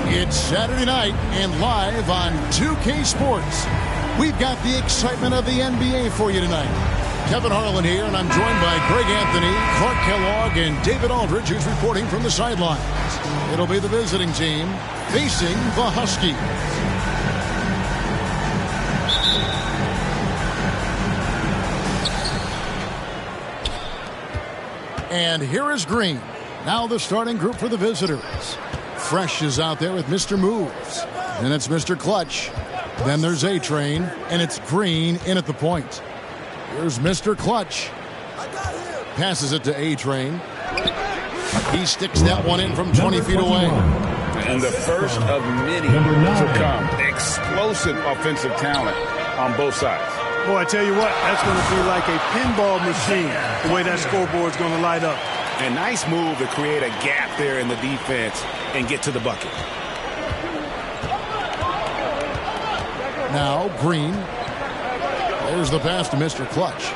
It's Saturday night and live on 2K Sports. We've got the excitement of the NBA for you tonight. Kevin Harlan here, and I'm joined by Greg Anthony, Clark Kellogg, and David Aldridge, who's reporting from the sidelines. It'll be the visiting team facing the Huskies. And here is Green. Now the starting group for the visitors. Fresh is out there with Mr. Moves. Then it's Mr. Clutch. Then there's A-Train, and it's Green in at the point. Here's Mr. Clutch. Passes it to A-Train. He sticks that one in from 20 feet away. And the first of many to come. Explosive offensive talent on both sides. Boy, I tell you what, that's going to be like a pinball machine, the way that scoreboard's going to light up. A nice move to create a gap there in the defense and get to the bucket. Now, Green. There's the pass to Mr. Clutch.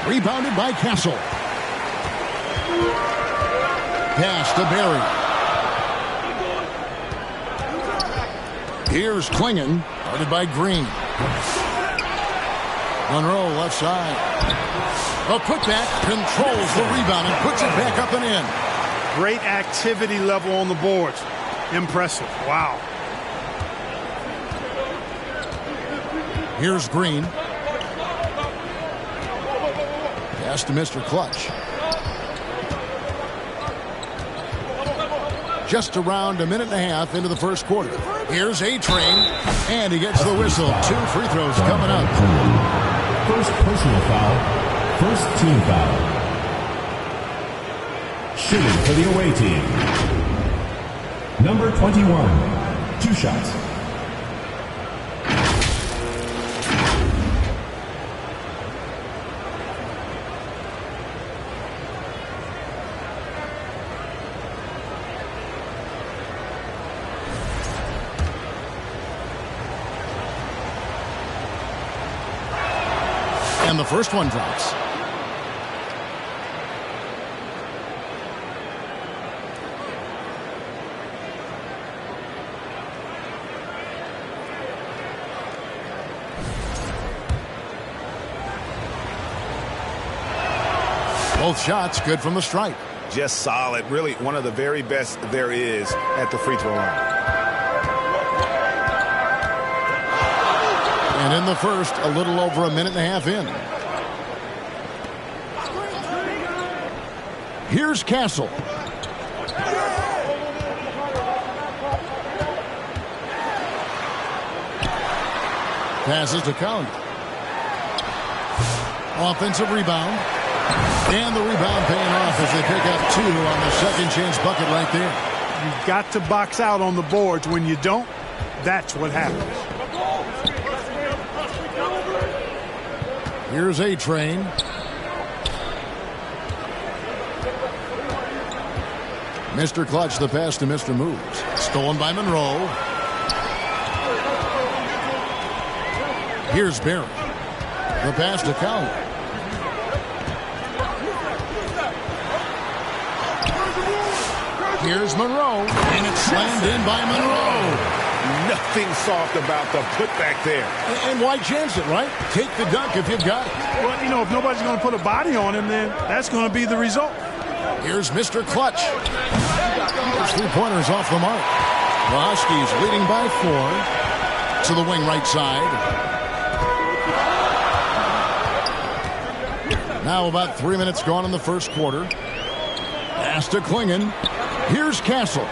Rebounded by Castle. Pass to Berry. Here's Klingon, guarded by Green. Monroe, left side. A putback, controls the rebound and puts it back up and in. Great activity level on the boards. Impressive. Wow. Here's Green. Pass to Mr. Clutch. Just around a minute and a half into the first quarter. Here's A-Train, and he gets the whistle. 2 free throws coming up. First personal foul, first team foul. Shooting for the away team. Number 21, 2 shots. And the first one drops. Both shots good from the stripe. Just solid. Really one of the very best there is at the free throw line. And in the first, a little over a minute and a half in. Here's Castle. Passes to Collins. Offensive rebound. And the rebound paying off as they pick up 2 on the second chance bucket right there. You've got to box out on the boards. When you don't, that's what happens. Here's A-Train. Mr. Clutch, the pass to Mr. Moves. Stolen by Monroe. Here's Berry. The pass to Cowley. Here's Monroe. And it's slammed in by Monroe. Nothing soft about the putback there. And why chance it, right? Take the dunk if you've got it. Well, you know, if nobody's going to put a body on him, then that's going to be the result. Here's Mr. Clutch. Those 3-pointers off the mark. The Huskies leading by 4 to the wing right side. Now about 3 minutes gone in the first quarter. Pass to Klingon. Here's Castle.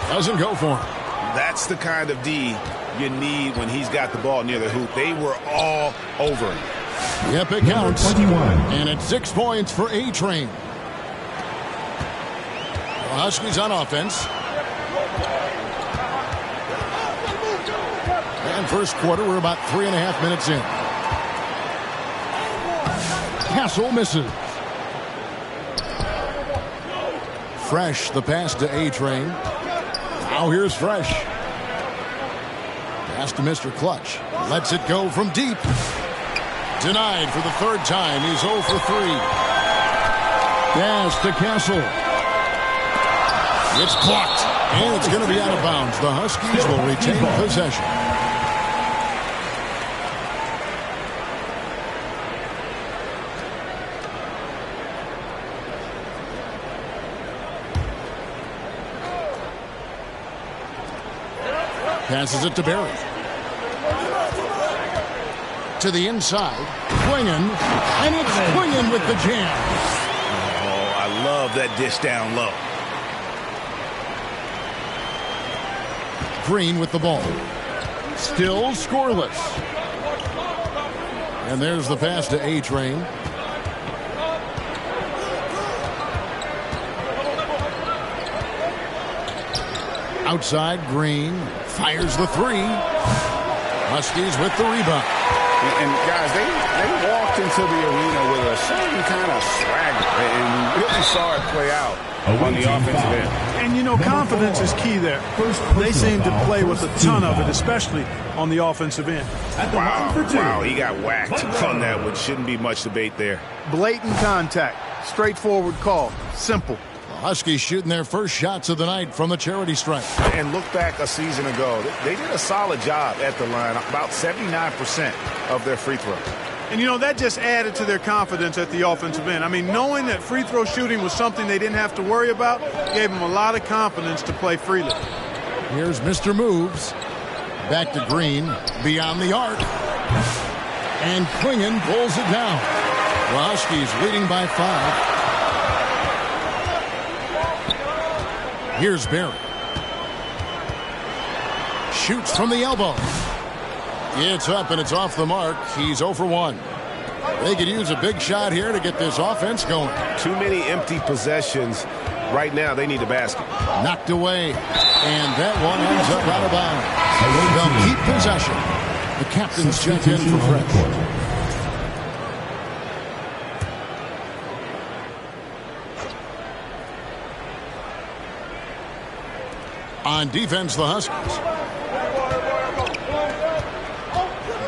Doesn't go for him. That's the kind of D you need when he's got the ball near the hoop. They were all over him. Yep, it counts. 21. And it's 6 points for A-Train. The Huskies on offense. And first quarter, we're about 3.5 minutes in. Castle misses. Fresh, the pass to A-Train. Now here's Fresh. Pass to Mr. Clutch. Lets it go from deep. Denied for the third time. He's 0 for 3. Pass to Castle. It's blocked, and it's going to be out of bounds. The Huskies will retain possession. Passes it to Barry. To the inside. Quingen. And it's Quingen with the jam. Oh, I love that dish down low. Green with the ball. Still scoreless. And there's the pass to A-Train. Outside, Green fires the three. Huskies with the rebound. And guys, they walked into the arena with a certain kind of swagger, and we really saw it play out on the offensive end. And, you know, confidence is key there. They seem to play with a ton of it, especially on the offensive end. Wow, he got whacked on that one. Shouldn't be much debate there. Blatant contact. Straightforward call. Simple. Huskies shooting their first shots of the night from the charity stripe. And look back a season ago. They did a solid job at the line, about 79% of their free throws. And, you know, that just added to their confidence at the offensive end. I mean, knowing that free throw shooting was something they didn't have to worry about gave them a lot of confidence to play freely. Here's Mr. Moves. Back to Green. Beyond the arc. And Quingen pulls it down. The Huskies leading by 5. Here's Barry. Shoots from the elbow. It's up and it's off the mark. He's 0 for 1. They could use a big shot here to get this offense going. Too many empty possessions. Right now, they need a basket. Knocked away. And that one ends up out of bounds. They'll keep possession. The captains check in for Fresh. On defense, the Huskies.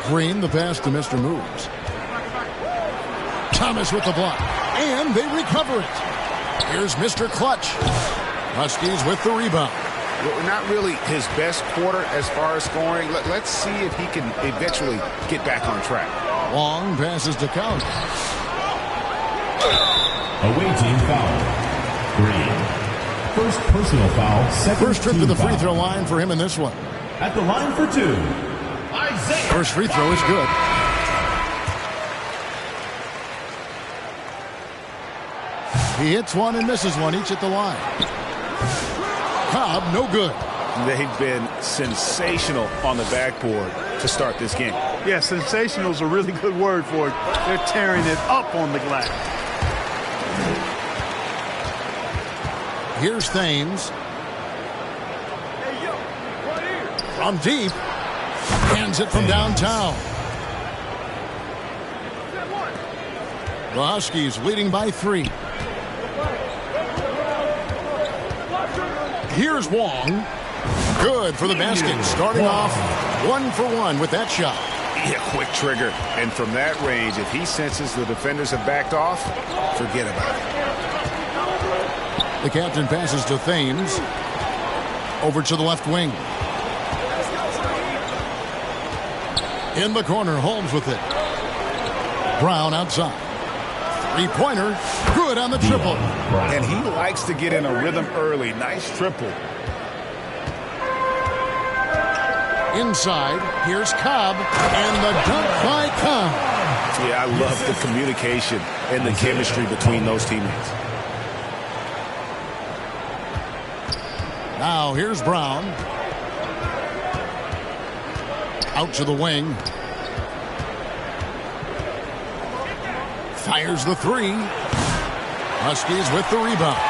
Green, the pass to Mr. Moves. Thomas with the block. And they recover it. Here's Mr. Clutch. Huskies with the rebound. Well, not really his best quarter as far as scoring. Let's see if he can eventually get back on track. Long passes to Count. Away team foul. Green. First personal foul. First trip to the free throw line for him in this one. At the line for 2. Isaiah. First free throw is good. He hits one and misses one, each at the line. Cobb, no good. They've been sensational on the backboard to start this game. Yeah, sensational is a really good word for it. They're tearing it up on the glass. Here's Thames. From deep. Hands it from downtown. The Huskies leading by 3. Here's Wong. Good for the basket. Starting off 1 for 1 with that shot. Yeah, quick trigger. And from that range, if he senses the defenders have backed off, forget about it. The captain passes to Thames. Over to the left wing. In the corner, Holmes with it. Brown outside. Three-pointer. Good on the triple. And he likes to get in a rhythm early. Nice triple. Inside, here's Cobb. And the dunk by Cobb. Yeah, I love the communication and the chemistry between those teammates. Now here's Brown. Out to the wing. Fires the three. Huskies with the rebound.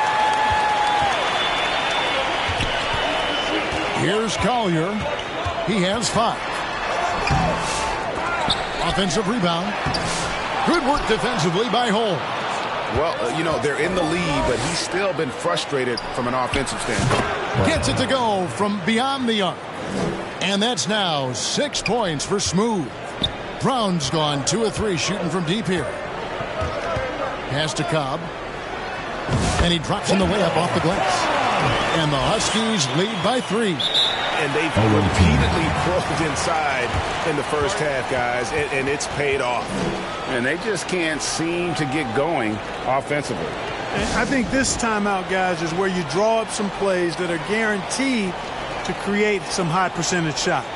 Here's Collier. He has 5. Offensive rebound. Good work defensively by Holmes. Well, you know, they're in the lead, but he's still been frustrated from an offensive standpoint. Gets it to go from beyond the arc. And that's now 6 points for Smooth. Brown's gone 2 of 3 shooting from deep here. Pass to Cobb. And he drops in the layup off the glass. And the Huskies lead by 3. And they've repeatedly closed inside in the first half, guys, and it's paid off. And they just can't seem to get going offensively. And I think this timeout, guys, is where you draw up some plays that are guaranteed to create some high percentage shots.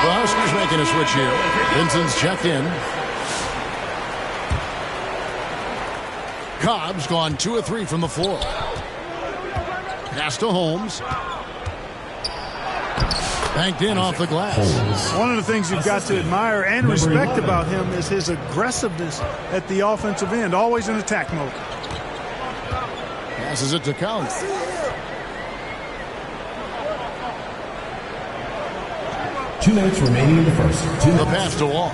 The Huskies making a switch here. Vincent's checked in. Cobb's gone 2 of 3 from the floor. Pass to Holmes. Banked in off the glass. One of the things you've got to admire and respect about him is his aggressiveness at the offensive end, always in attack mode. Passes it to Collins. 2 minutes remaining in the first. The pass to Wong.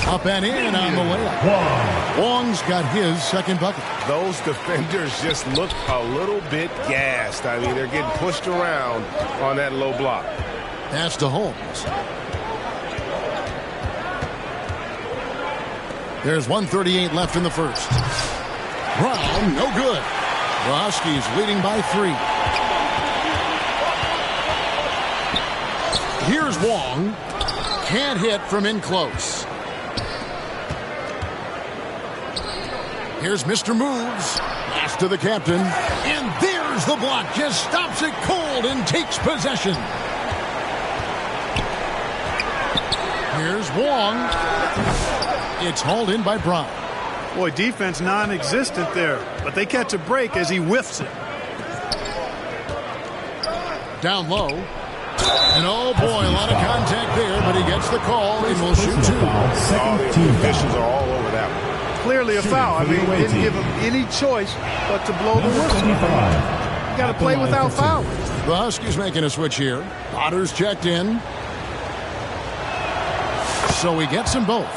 Up and in on the layup. Wong's got his second bucket. Those defenders just look a little bit gassed. I mean, they're getting pushed around on that low block. Pass to Holmes. There's 1:38 left in the first. Brown, no good. The Huskies leading by 3. Here's Wong. Can't hit from in close. Here's Mr. Moves. Pass to the captain. And there's the block. Just stops it cold and takes possession. Here's Wong. It's hauled in by Brown. Boy, defense non-existent there, but they catch a break as he whiffs it. Down low. And oh boy, a lot of contact there, but he gets the call and will shoot 2. The officials are all over that one. Clearly a foul. I mean, didn't give him any choice but to blow the whistle. You got to play without fouling. The Huskies making a switch here. Potter's checked in. So he gets them both.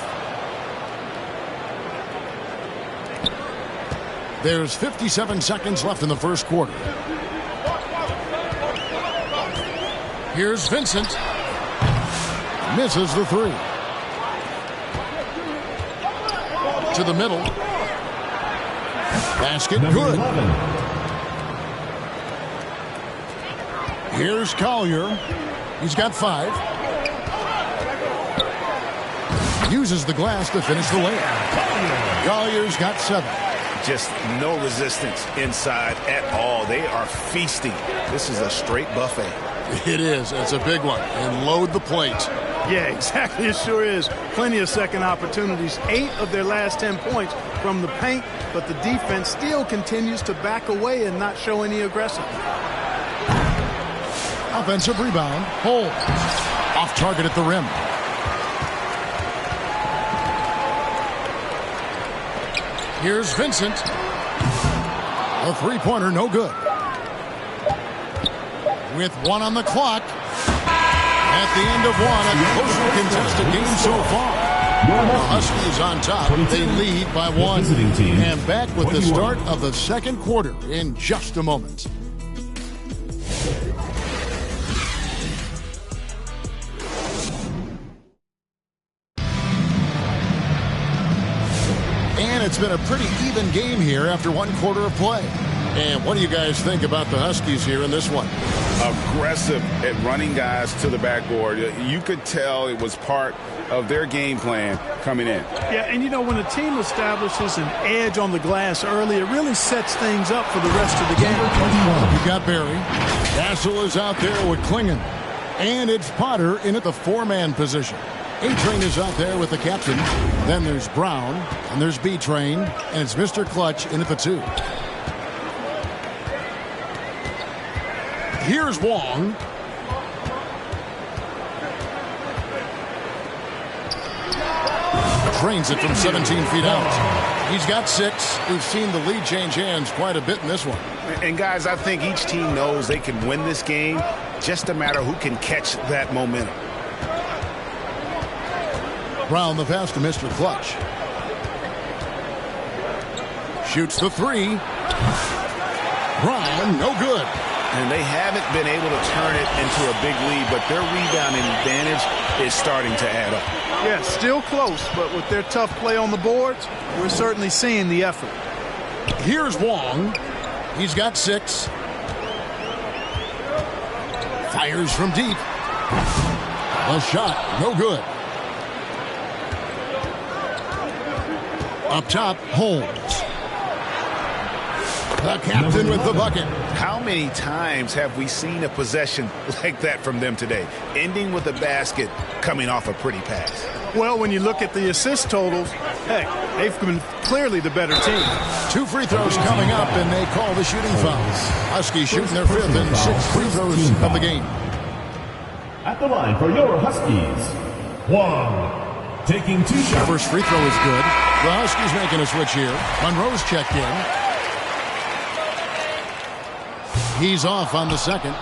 There's 57 seconds left in the first quarter. Here's Vincent. Misses the 3. To the middle. Basket good. Here's Collier. He's got 5. Uses the glass to finish the layup. Collier's got 7. Just no resistance inside at all. They are feasting. This is a straight buffet. It is. It's a big one. And load the plate. Yeah, exactly. It sure is. Plenty of second opportunities. 8 of their last 10 points from the paint, but the defense still continues to back away and not show any aggression. Offensive rebound. Holmes. Off target at the rim. Here's Vincent. A 3-pointer, no good. With 1 on the clock. At the end of 1, a closely contested game so far. The Huskies on top. They lead by 1. And back with the start of the second quarter in just a moment. And it's been a pretty even game here after 1 quarter of play. And what do you guys think about the Huskies here in this one? Aggressive at running guys to the backboard. You could tell it was part of their game plan coming in. Yeah, and you know, when a team establishes an edge on the glass early, it really sets things up for the rest of the game. You got Barry. Castle is out there with Klingon. And it's Potter in at the 4-man position. A-Train is out there with the captain. Then there's Brown. And there's B-Train. And it's Mr. Clutch in at the 2. Here's Wong. Trains it from 17 feet out. He's got 6. We've seen the lead change hands quite a bit in this one. And guys, I think each team knows they can win this game. Just a matter who can catch that momentum. Brown the pass to Mr. Clutch. Shoots the three. Brown, no good. And they haven't been able to turn it into a big lead, but their rebounding advantage is starting to add up. Yeah, still close, but with their tough play on the boards, we're certainly seeing the effort. Here's Wong. He's got 6. Fires from deep. A shot, no good. Up top, Holmes. The captain with the bucket. How many times have we seen a possession like that from them today, ending with a basket coming off a pretty pass? Well, when you look at the assist totals, heck, they've been clearly the better team. 2 free throws coming up, and they call the shooting foul. Huskies shooting their 5th and 6th free throws of the game. At the line for your Huskies, Wong. Taking 2 shots. First free throw is good. The Huskies making a switch here. Monroe's checked in. He's off on the second.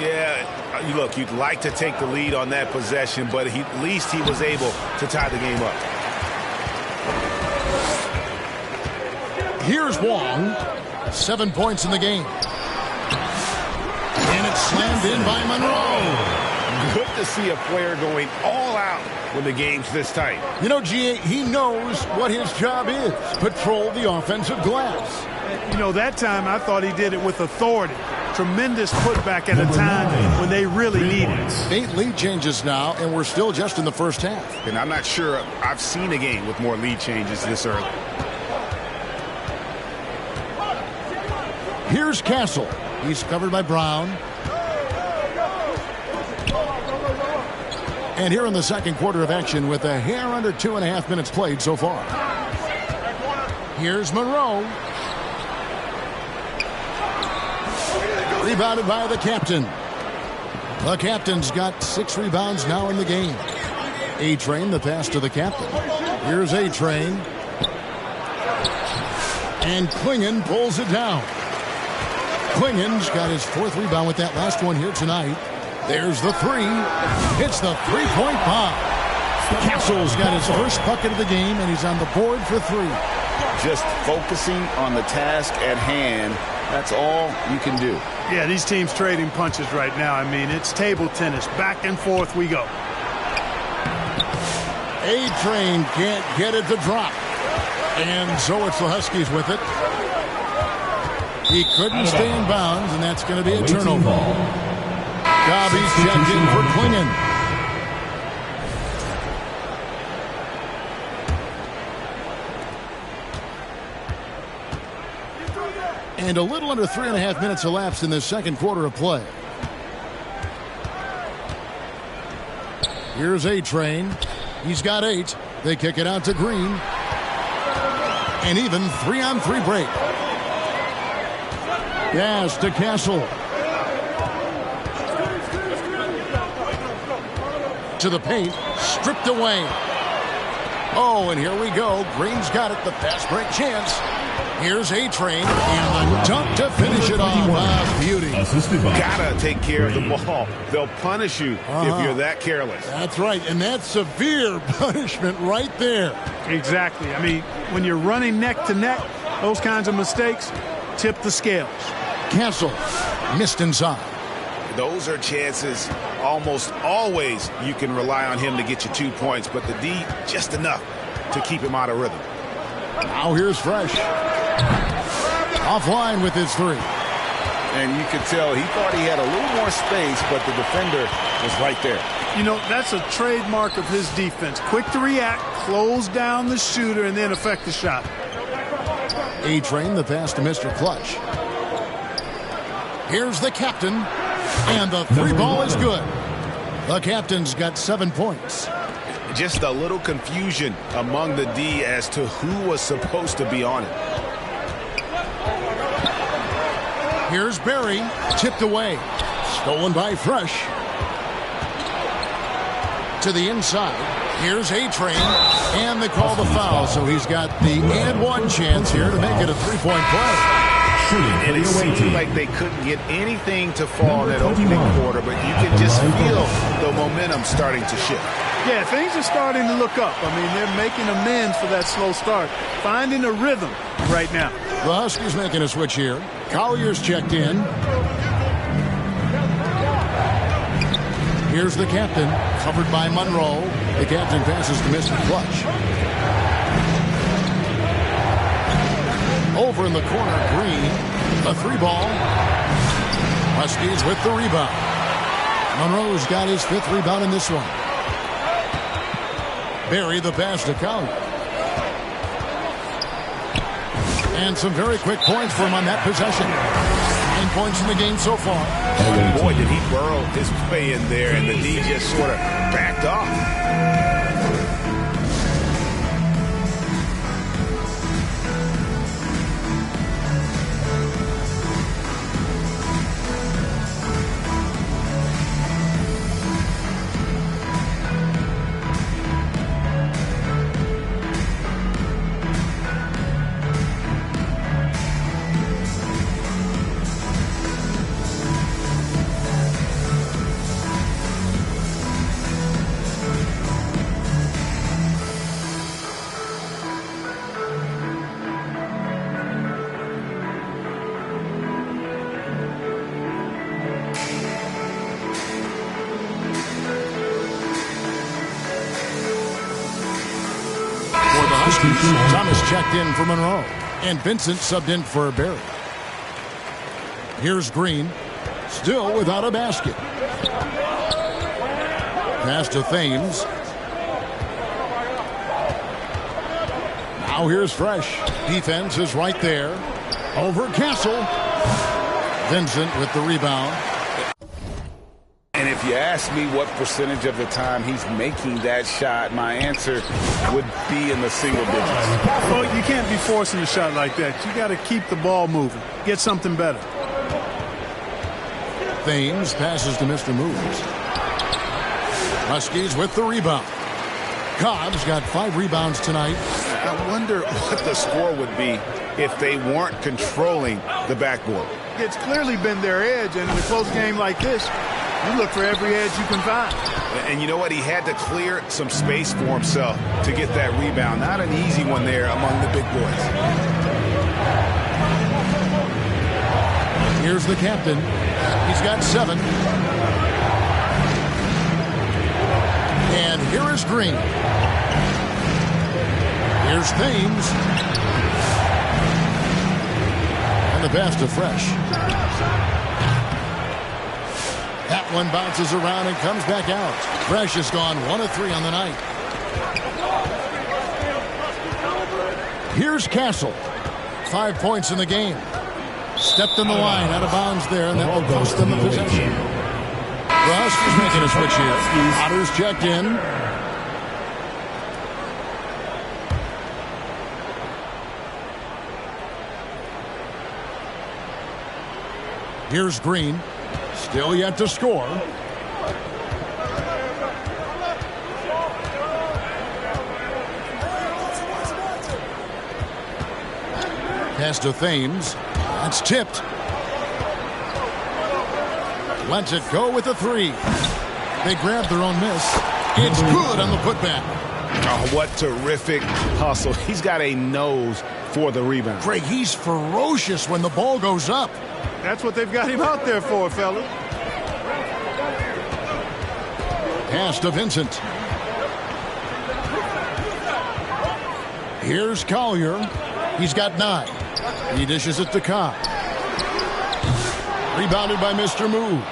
Yeah, look, you'd like to take the lead on that possession, but at least he was able to tie the game up. Here's Wong. 7 points in the game. And it's slammed in by Monroe. Good to see a player going all out when the game's this tight. You know, G.A., he knows what his job is. Patrol the offensive glass. You know, that time I thought he did it with authority. Tremendous putback at a time when they really need it. 8 lead changes now, and we're still just in the first half. And I'm not sure I've seen a game with more lead changes this early. Here's Castle. He's covered by Brown. And here in the second quarter of action with a hair under 2.5 minutes played so far. Here's Monroe. Rebounded by the captain. The captain's got 6 rebounds now in the game. A-Train, the pass to the captain. Here's A-Train. And Klingon pulls it down. Klingon's got his 4th rebound with that last one here tonight. There's the 3. It's the 3-point bomb. Castle's got his first bucket of the game, and he's on the board for 3. Just focusing on the task at hand, that's all you can do. Yeah, these teams trading punches right now. I mean, it's table tennis. Back and forth we go. A-Train can't get it to drop. And so it's the Huskies with it. He couldn't stay in bounds, and that's going to be a turnover. Gobby's checked in for Klingon. And a little under 3.5 minutes elapsed in this second quarter of play. Here's A-Train. He's got 8. They kick it out to Green. And even 3-on-3 break. Yes, to Castle. To the paint. Stripped away. Oh, and here we go. Green's got it. The fast break chance. Here's A-Train, and the dunk to finish it off. Beauty. Gotta take care of the ball. They'll punish you if you're that careless. That's right, and that's severe punishment right there. Exactly. I mean, when you're running neck to neck, those kinds of mistakes tip the scales. Castle missed inside. Those are chances almost always you can rely on him to get you 2 points, but the D just enough to keep him out of rhythm. Now here's Fresh. Offline with his 3. And you could tell he thought he had a little more space, but the defender was right there. You know, that's a trademark of his defense. Quick to react, close down the shooter, and then affect the shot. A-Train, the pass to Mr. Clutch. Here's the captain, and the 3 ball is good. The captain's got 7 points. Just a little confusion among the D as to who was supposed to be on it. Here's Barry, tipped away. Stolen by Fresh. To the inside. Here's A-Train, and they call the foul, so he's got the and 1 chance here to make it a 3-point play. And it seemed like they couldn't get anything to fall in that opening quarter, but you can just feel the momentum starting to shift. Yeah, things are starting to look up. I mean, they're making amends for that slow start, finding a rhythm right now. The Huskies making a switch here. Collier's checked in. Here's the captain, covered by Monroe. The captain passes to Mr. Clutch. Over in the corner, Green. A 3-ball. Huskies with the rebound. Monroe's got his 5th rebound in this one. Barry the pass to Collier. And some very quick points for him on that possession. 9 points in the game so far. Boy, did he burrow his way in there, and the D just sort of backed off. Thomas checked in for Monroe, and Vincent subbed in for Barry. Here's Green, still without a basket. Pass to Thames. Now here's Fresh. Defense is right there. Over Castle. Vincent with the rebound. And if you ask me what percentage of the time he's making that shot, my answer would be in the single digits. Well, you can't be forcing a shot like that. You got to keep the ball moving. Get something better. Thames passes to Mr. Moves. Huskies with the rebound. Cobb's got 5 rebounds tonight. I wonder what the score would be if they weren't controlling the backboard. It's clearly been their edge, and in a close game like this, you look for every edge you can find. And you know what? He had to clear some space for himself to get that rebound. Not an easy one there among the big boys. Here's the captain. He's got 7. And here is Green. Here's Thames. And the pass to Fresh. That one bounces around and comes back out. Fresh has gone 1 of 3 on the night. Here's Castle. 5 points in the game. Stepped in the line, out of bounds there, and that will cost them the possession. The Huskies making a switch here. Otter's checked in. Here's Green. Still yet to score. Pass to Thames. That's tipped. Lets it go with a 3. They grab their own miss. It's good on the putback. Oh, what terrific hustle. He's got a nose for the rebound. Greg, he's ferocious when the ball goes up. That's what they've got him out there for, fella. Pass to Vincent. Here's Collier. He's got 9. He dishes it to Cobb. Rebounded by Mr. Moves.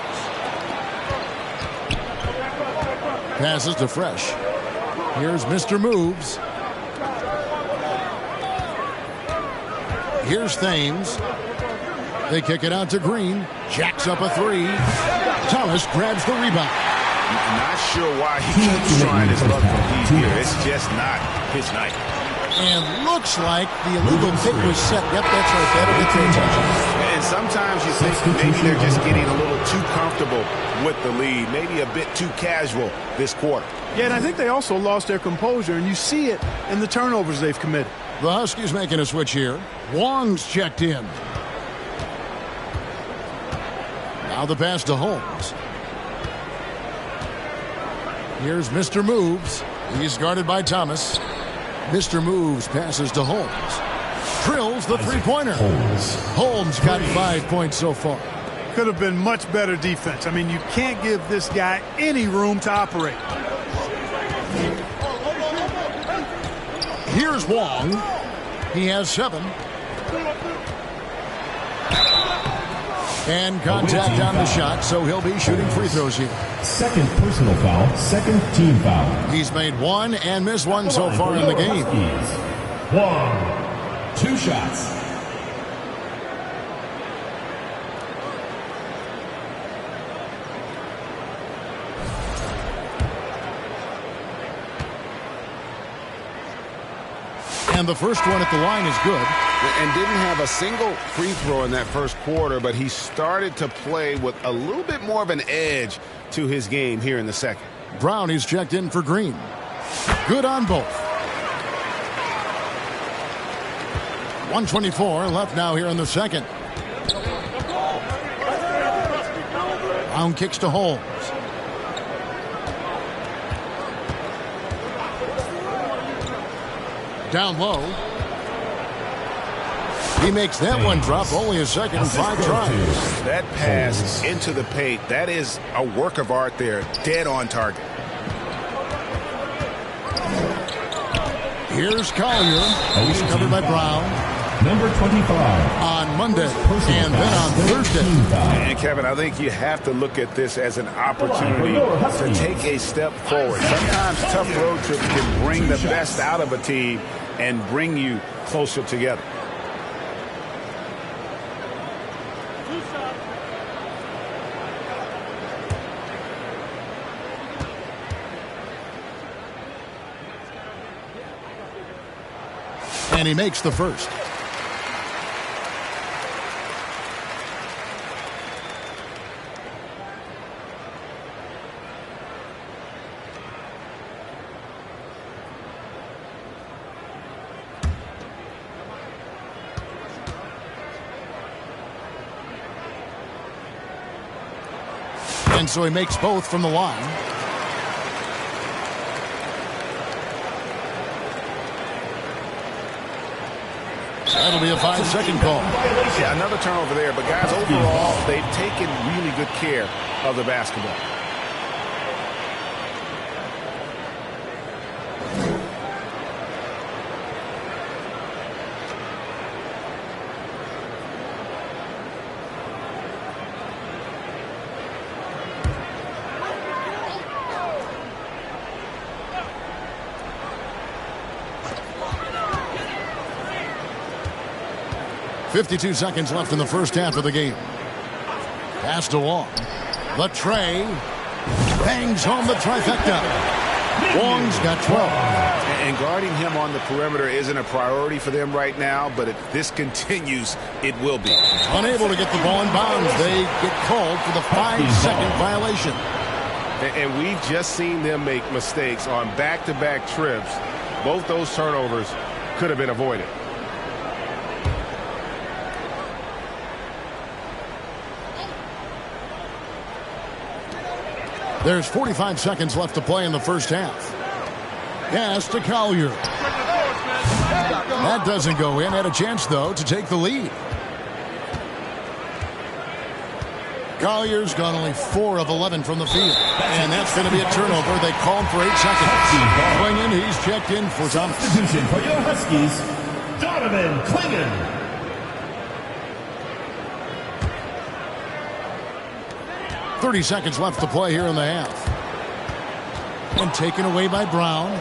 Passes to Fresh. Here's Mr. Moves. Here's Thames. They kick it out to Green. Jacks up a 3. Thomas grabs the rebound. I'm not sure why he keeps trying his luck from deep here. It's just not his night. And looks like the illegal kick was set. Yep, that's right. That'll get their attention. And sometimes you think maybe they're just getting a little too comfortable with the lead. Maybe a bit too casual this quarter. Yeah, and I think they also lost their composure, and you see it in the turnovers they've committed. The Huskies making a switch here. Wong's checked in. Now the pass to Holmes. Here's Mr. Moves. He's guarded by Thomas. Mr. Moves passes to Holmes. Drills the three-pointer. Holmes got 5 points so far. Could have been much better defense. I mean, you can't give this guy any room to operate. Here's Wong. He has 7. And contact on the shot, so he'll be shooting free throws here. Second personal foul, second team foul. He's made 1 and missed 1 so far in the game. 1, 2 shots. And the first one at the line is good. And didn't have a single free throw in that first quarter, but he started to play with a little bit more of an edge to his game here in the second. Brown is checked in for Green. Good on both. 1:24 left now here in the second. Brown kicks to Holmes. Down low. He makes that one drop. Only a second and 5 tries. That pass into the paint, that is a work of art there. Dead on target. Here's Collier. He's covered by Brown. Number 25. On Monday and then on Thursday. And Kevin, I think you have to look at this as an opportunity to take a step forward. Sometimes tough road trips can bring the best out of a team and bring you closer together. And he makes the first. And so he makes both from the line. That'll be a 5-second call. Yeah, another turnover there. But, guys, overall, they've taken really good care of the basketball. .52 seconds left in the first half of the game. Pass to Wong. The tray. Bangs home the trifecta. Wong's got 12. And guarding him on the perimeter isn't a priority for them right now, but if this continues, it will be. Unable to get the ball in bounds. They get called for the 5-second violation. And we've just seen them make mistakes on back-to-back trips. Both those turnovers could have been avoided. There's 45 seconds left to play in the first half. Pass to Collier. That doesn't go in. Had a chance, though, to take the lead. Collier's gone only 4 of 11 from the field. And that's going to be a turnover. They called for 8 seconds. Klingon, he's checked in for Thomas. Substitution for your Huskies, Donovan Klingon. 30 seconds left to play here in the half. And taken away by Brown.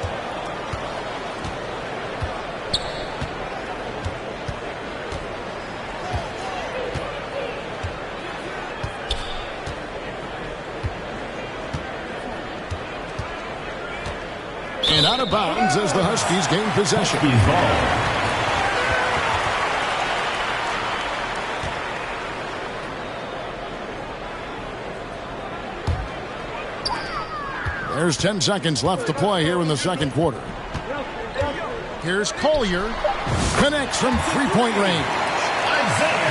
And out of bounds as the Huskies gain possession. There's 10 seconds left to play here in the second quarter. Here's Collier. Connects from three-point range.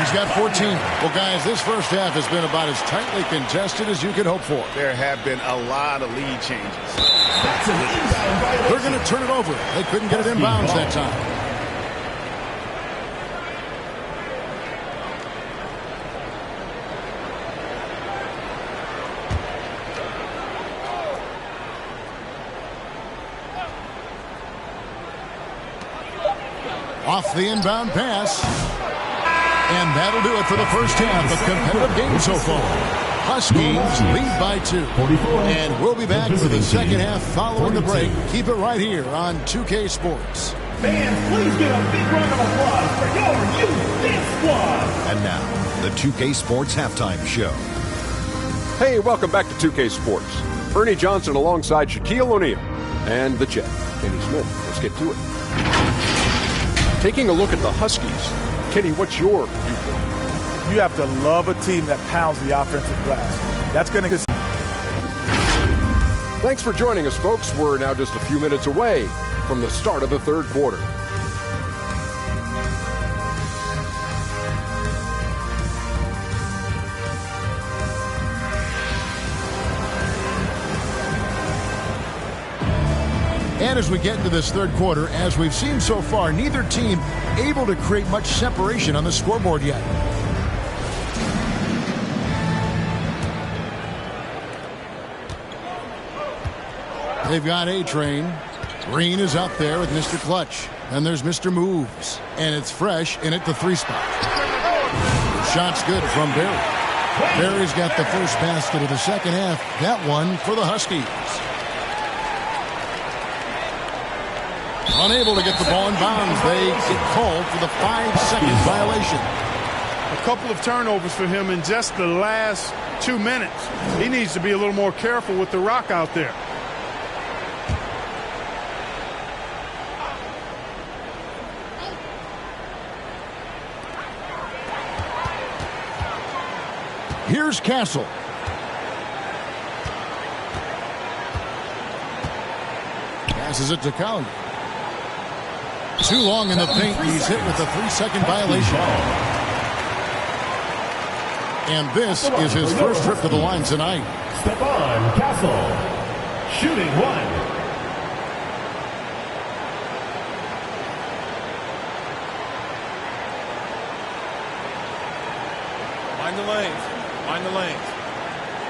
He's got 14. Well, guys, this first half has been about as tightly contested as you could hope for. There have been a lot of lead changes. They're going to turn it over. They couldn't get it inbounds that time. Off the inbound pass. And that'll do it for the first half. A competitive game so far. Huskies lead by 2. And we'll be back for the second half following the break. Keep it right here on 2K Sports. Fans, please give a big round of applause for your youth dance squad. And now, the 2K Sports Halftime Show. Hey, welcome back to 2K Sports. Ernie Johnson alongside Shaquille O'Neal and the Jet, Kenny Smith. Let's get to it. Taking a look at the Huskies, Kenny, what's your viewpoint? You have to love a team that pounds the offensive glass. That's going to... Thanks for joining us, folks. We're now just a few minutes away from the start of the third quarter. And as we get into this third quarter, as we've seen so far, neither team able to create much separation on the scoreboard yet. They've got A-Train. Green is out there with Mr. Clutch. And there's Mr. Moves. And it's Fresh in at the 3 spot. Shot's good from Barry. Barry's got the first basket of the second half. That one for the Huskies. Unable to get the ball in bounds. They get called for the 5-second violation. A couple of turnovers for him in just the last 2 minutes. He needs to be a little more careful with the rock out there. Here's Castle. Passes it to Collier. Too long in the paint. He's hit with a 3-second violation. And this is his first trip to the line tonight. Stephon Castle, shooting 1. Mind the lanes. Mind the lanes.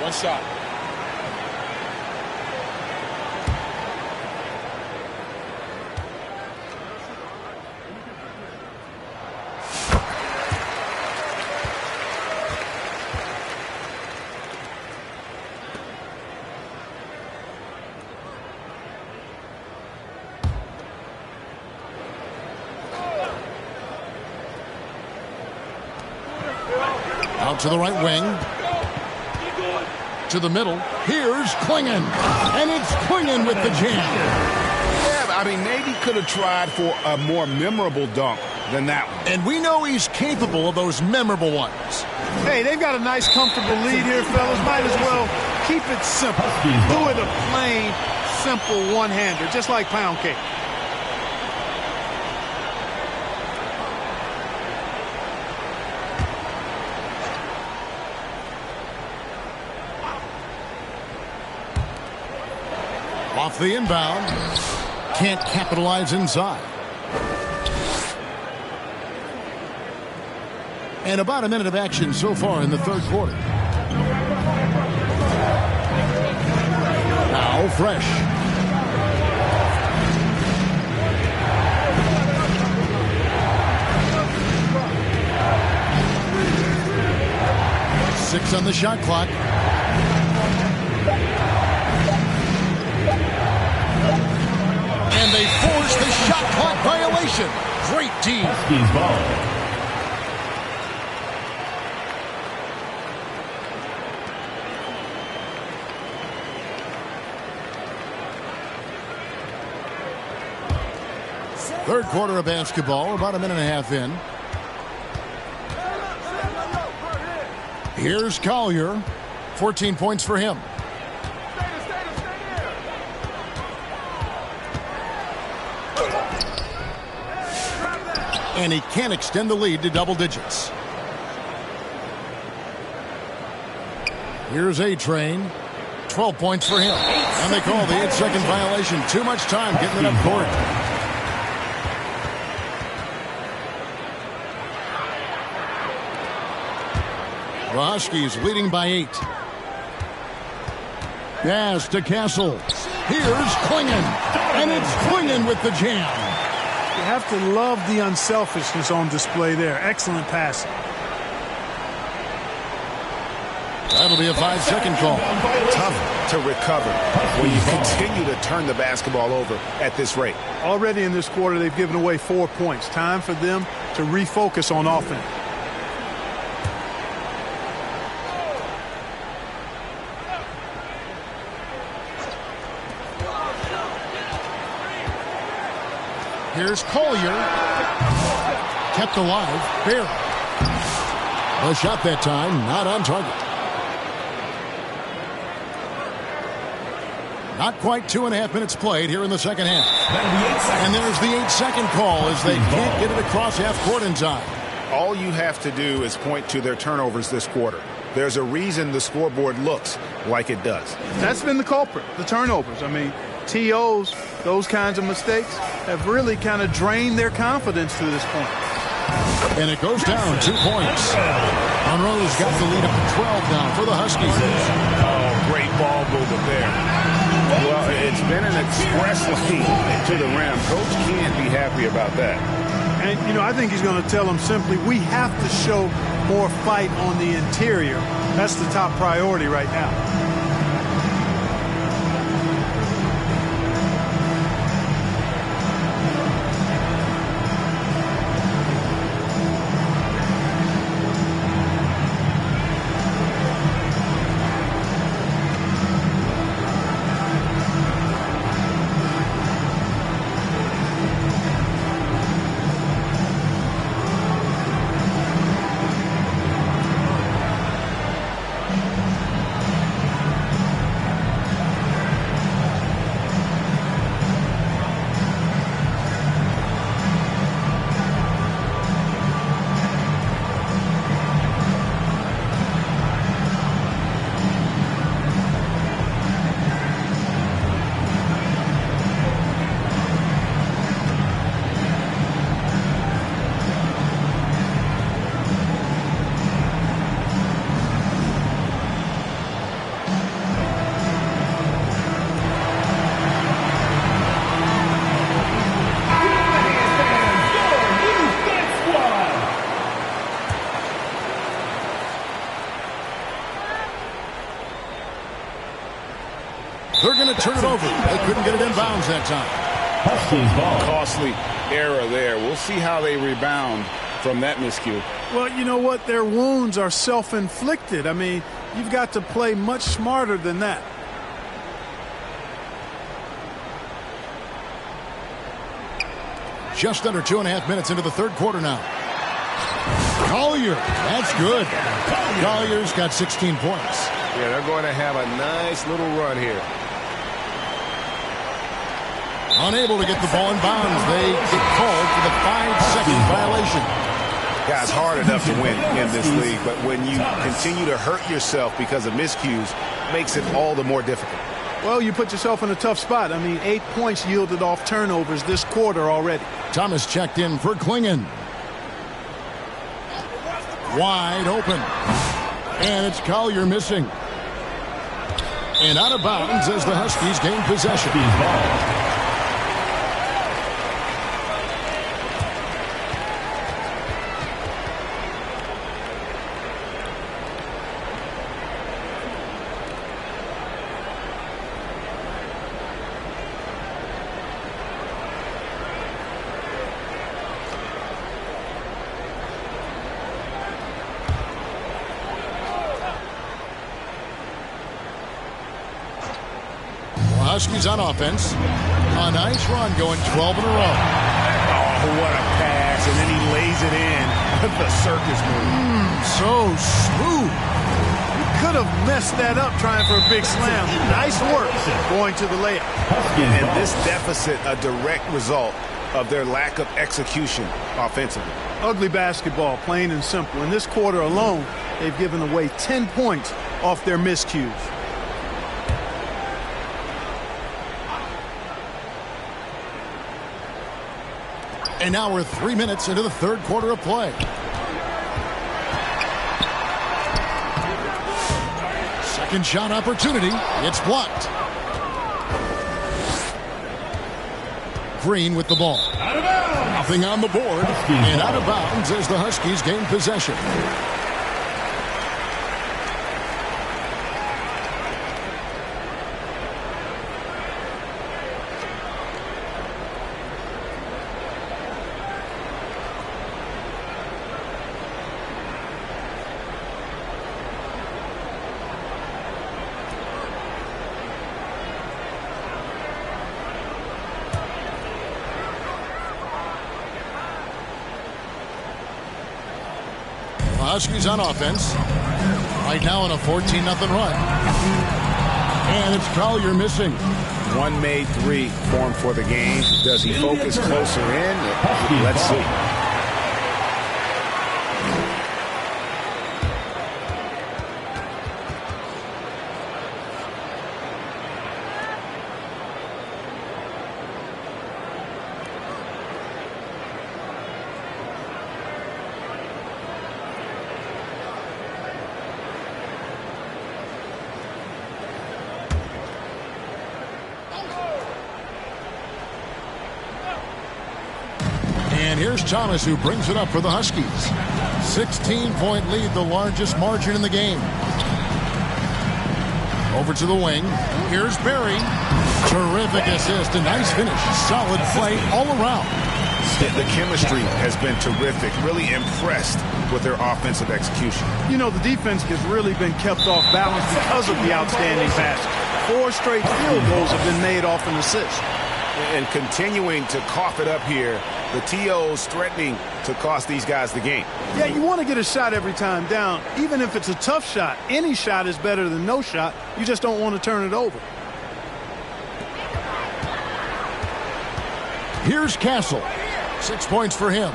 One shot. Out to the right wing. To the middle. Here's Klingon. And it's Klingon with the jam. Yeah, I mean, maybe could have tried for a more memorable dunk than that one. And we know he's capable of those memorable ones. Hey, they've got a nice, comfortable lead here, fellas. Might as well keep it simple. Do it a plain, simple one-hander, just like pound cake. Off the inbound. Can't capitalize inside. And about a minute of action so far in the third quarter. Now Fresh. Six on the shot clock. And they force the shot clock violation. Great D. Huskies ball. Third quarter of basketball, about a minute and a half in. Here's Collier. 14 points for him. And he can't extend the lead to double digits. Here's A-Train. 12 points for him. And they call the 8-second violation. Too much time getting it up court. The Huskies leading by 8. Pass to Castle. Here's Klingon. And it's Klingon with the jam. You have to love the unselfishness on display there. Excellent passing. That'll be a 5-second call. Tough to recover when you continue to turn the basketball over at this rate. Already in this quarter, they've given away 4 points. Time for them to refocus on offense. Here's Collier. Kept alive. Barry. A shot that time, not on target. Not quite 2.5 minutes played here in the second half. And there's the 8-second call as they can't get it across half court in time. All you have to do is point to their turnovers this quarter. There's a reason the scoreboard looks like it does. That's been the culprit, the turnovers. I mean, TOs, those kinds of mistakes have really kind of drained their confidence to this point. And it goes down 2 points. Monroe's got the lead up to 12 now for the Huskies. Oh, great ball movement there. Well, it's been an express lane to the rim. Coach can't be happy about that. And, you know, I think he's going to tell them simply, we have to show more fight on the interior. That's the top priority right now. They're going to turn it over. They couldn't get it in bounds that time. Costly error there. We'll see how they rebound from that miscue. Well, you know what? Their wounds are self-inflicted. I mean, you've got to play much smarter than that. Just under 2.5 minutes into the third quarter now. Collier, that's good. Collier's got 16 points. Yeah, they're going to have a nice little run here. Unable to get the ball in bounds. They get called for the 5-second violation. Guys, hard enough to win in this league, but when you continue to hurt yourself because of miscues, makes it all the more difficult. Well, you put yourself in a tough spot. I mean, 8 points yielded off turnovers this quarter already. Thomas checked in for Klingon. Wide open. And it's Collier missing. And out of bounds as the Huskies gain possession. Huskies on offense. A nice run going 12 in a row. Oh, what a pass. And then he lays it in. The circus move. So smooth. You could have messed that up trying for a big slam. Nice work going to the layup. And this deficit, a direct result of their lack of execution offensively. Ugly basketball, plain and simple. In this quarter alone, they've given away 10 points off their miscues. And now we're 3 minutes into the third quarter of play. Second shot opportunity. It's blocked. Green with the ball. Nothing on the board. And out of bounds as the Huskies gain possession. Huskies on offense. Right now in a 14-0 run. And it's Collier missing. One made three formed for the game. Does he focus closer in? Let's see. And here's Thomas, who brings it up for the Huskies. 16-point lead, the largest margin in the game. Over to the wing. Here's Berry. Terrific assist, a nice finish. Solid play all around. The chemistry has been terrific. Really impressed with their offensive execution. You know, the defense has really been kept off balance because of the outstanding passes. 4 straight field goals have been made off an assist. And continuing to cough it up here, the TO's threatening to cost these guys the game. Yeah, you want to get a shot every time down, even if it's a tough shot. Any shot is better than no shot. You just don't want to turn it over. Here's Castle. 6 points for him.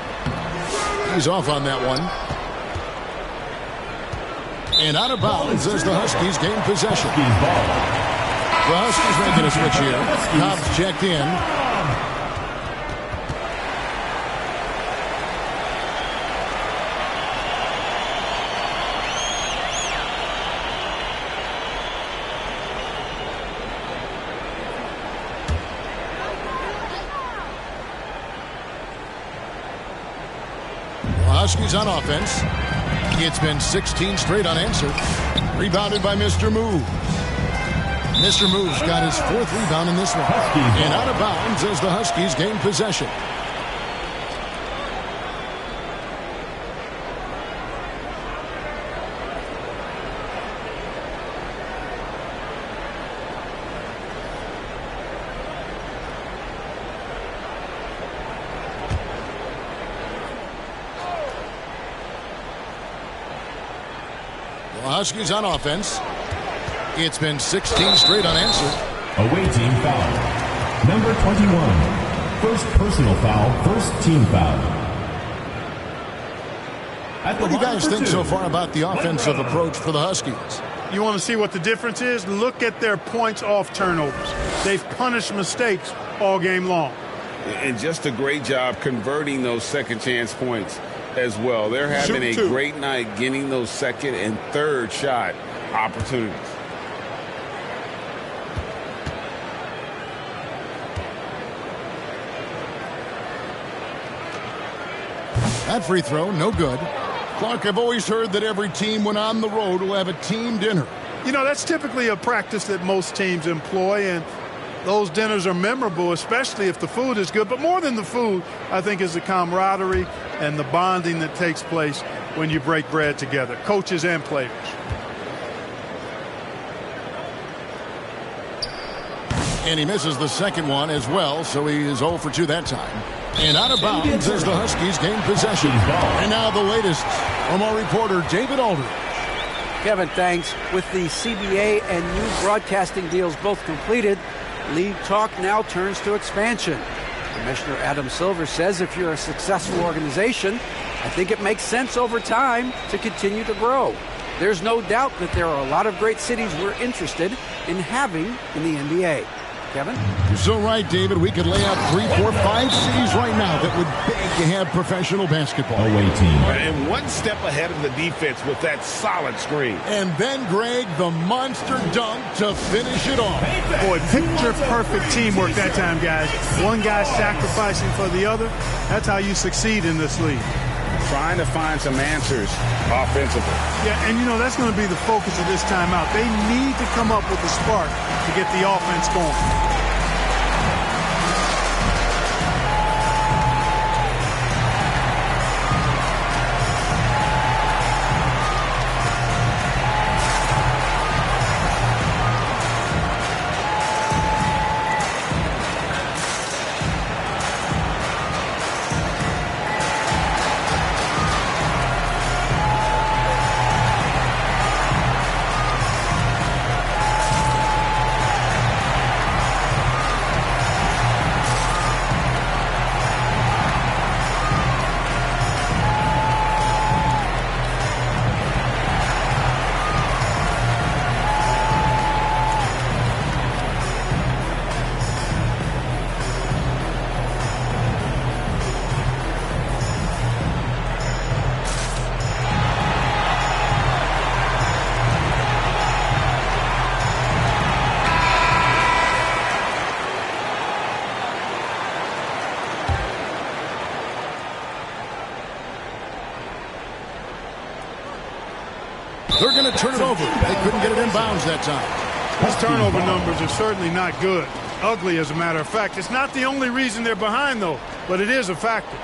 He's off on that one. And out of bounds as the Huskies gain possession. The Huskies making a switch here. Cobb's checked in. The Huskies on offense. It's been 16 straight unanswered. Rebounded by Mr. Move. Mr. Move's got his 4th rebound in this one. And out of bounds as the Huskies gain possession. The Huskies on offense. It's been 16 straight unanswered. Awaiting foul. Number 21. First personal foul, first team foul. What do you guys think so far about the offensive approach for the Huskies? You want to see what the difference is? Look at their points off turnovers. They've punished mistakes all game long. And just a great job converting those second chance points as well. They're having a great night getting those second and third shot opportunities. That free throw, no good. Clark, I've always heard that every team when on the road will have a team dinner. You know, that's typically a practice that most teams employ, and those dinners are memorable, especially if the food is good. But more than the food, I think, is the camaraderie and the bonding that takes place when you break bread together, coaches and players. And he misses the second one as well, so he is 0 for 2 that time. And out of bounds as the Huskies gain possession. And now the latest from our reporter, David Aldridge. Kevin, thanks. With the CBA and new broadcasting deals both completed, league talk now turns to expansion. Commissioner Adam Silver says if you're a successful organization, I think it makes sense over time to continue to grow. There's no doubt that there are a lot of great cities we're interested in having in the NBA. Kevin? You're so right, David. We could lay out 3, 4, 5 cities right now that would beg to have professional basketball. Away team. And one step ahead of the defense with that solid screen. And then, Greg, the monster dunk to finish it off. Boy, picture-perfect teamwork that time, guys. One guy sacrificing for the other. That's how you succeed in this league. Trying to find some answers offensively. Yeah, and you know, that's going to be the focus of this timeout. They need to come up with a spark to get the offense going. They're going to turn it over. They couldn't get it in bounds that time. His turnover numbers are certainly not good. Ugly, as a matter of fact. It's not the only reason they're behind, though, but it is a factor.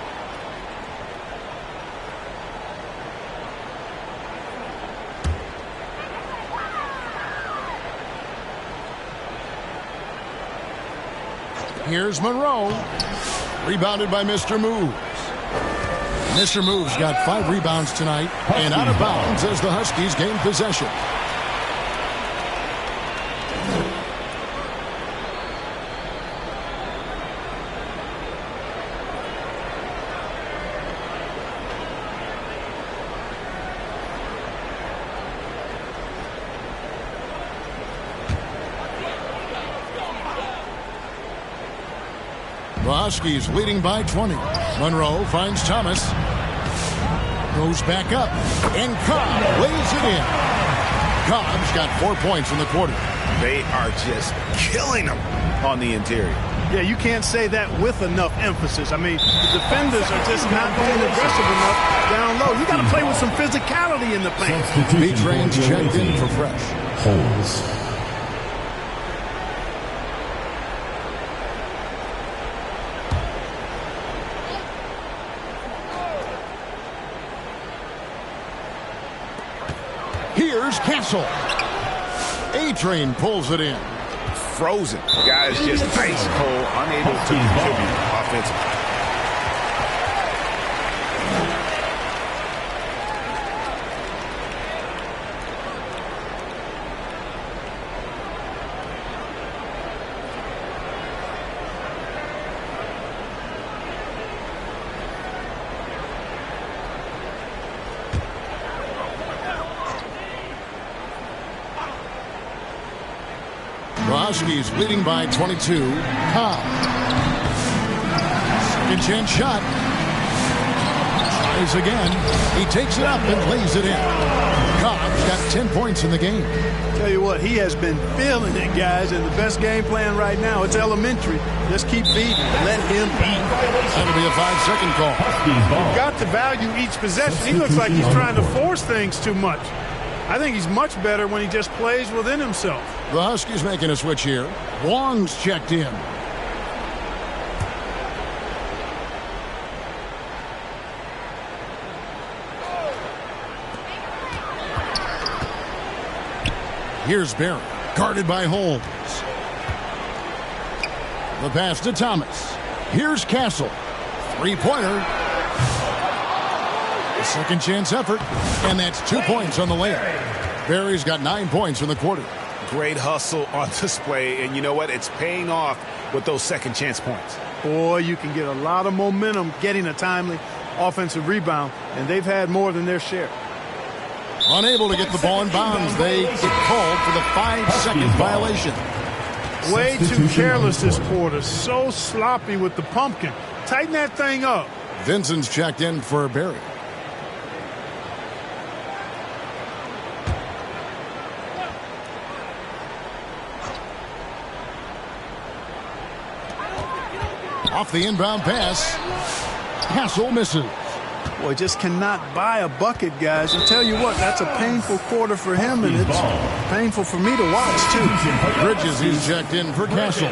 Here's Monroe. Rebounded by Mr. Moves. Mr. Moves got 5 rebounds tonight and out of bounds as the Huskies gain possession. The Huskies leading by 20. Monroe finds Thomas. Goes back up. And Cobb lays it in. Cobb's got 4 points in the quarter. They are just killing them on the interior. Yeah, you can't say that with enough emphasis. I mean, the defenders are just not being aggressive enough down low. You got to play with some physicality in the paint. B-Train's checked in for Fresh. Holds. Here's Castle. A-Train pulls it in. Frozen. Guys just ice cold, unable to contribute offensively. Huskies leading by 22. Cobb. Second chance shot. Tries again. He takes it up and lays it in. Cobb's got 10 points in the game. Tell you what, he has been feeling it, guys, and the best game plan right now, it's elementary. Just keep feeding. Let him eat. That'll be a 5-second call. You've got to value each possession. He looks like he's trying to force things too much. I think he's much better when he just plays within himself. The Huskies making a switch here. Wong's checked in. Here's Barry, guarded by Holmes. The pass to Thomas. Here's Castle. Three-pointer. A second chance effort, and that's 2 points on the layup. Barry's got 9 points in the quarter. Great hustle on display, and you know what? It's paying off with those second chance points. boy, you can get a lot of momentum getting a timely offensive rebound, and they've had more than their share. Unable to get the ball in bounds. They get called for the 5-second violation. Way too careless this quarter. So sloppy with the pumpkin. Tighten that thing up. Vincent's checked in for Barry. Off the inbound pass. Hassel misses. Boy, just cannot buy a bucket, guys. I'll tell you what, that's a painful quarter for him, and it's painful for me to watch, too. Bridges, he's checked in for Castle.